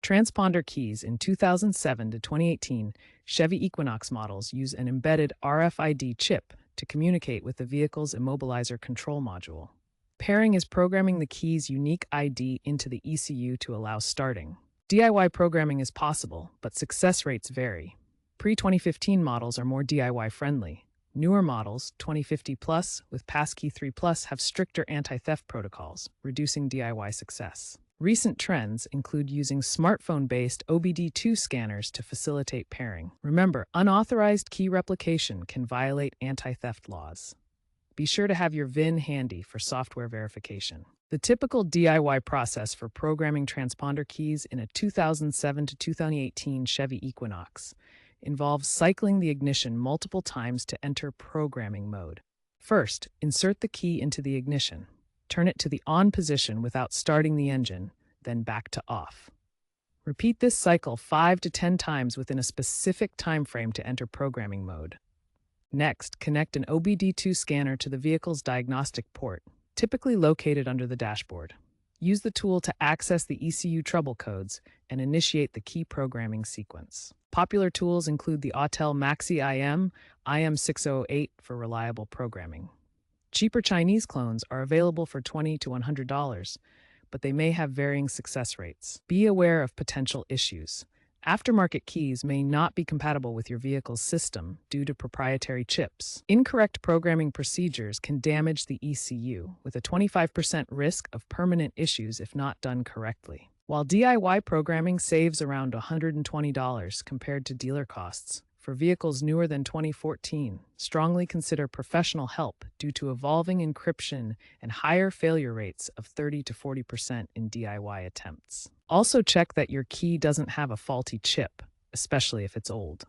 Transponder keys in 2007 to 2018 Chevy Equinox models use an embedded RFID chip to communicate with the vehicle's immobilizer control module. Pairing is programming the key's unique ID into the ECU to allow starting. DIY programming is possible, but success rates vary. Pre-2015 models are more DIY friendly. Newer models, 2050 Plus with Passkey 3 Plus, have stricter anti-theft protocols, reducing DIY success. Recent trends include using smartphone-based OBD2 scanners to facilitate pairing. Remember, unauthorized key replication can violate anti-theft laws. Be sure to have your VIN handy for software verification. The typical DIY process for programming transponder keys in a 2007 to 2018 Chevy Equinox involves cycling the ignition multiple times to enter programming mode. First, insert the key into the ignition. Turn it to the on position without starting the engine, then back to off. Repeat this cycle 5 to 10 times within a specific time frame to enter programming mode. Next, connect an OBD2 scanner to the vehicle's diagnostic port, typically located under the dashboard. Use the tool to access the ECU trouble codes and initiate the key programming sequence. Popular tools include the Autel Maxi IM608 for reliable programming. Cheaper Chinese clones are available for $20 to $100, but they may have varying success rates. Be aware of potential issues. Aftermarket keys may not be compatible with your vehicle's system due to proprietary chips. Incorrect programming procedures can damage the ECU, with a 25% risk of permanent issues if not done correctly. While DIY programming saves around $120 compared to dealer costs, for vehicles newer than 2014, strongly consider professional help due to evolving encryption and higher failure rates of 30 to 40% in DIY attempts. Also check that your key doesn't have a faulty chip, especially if it's old.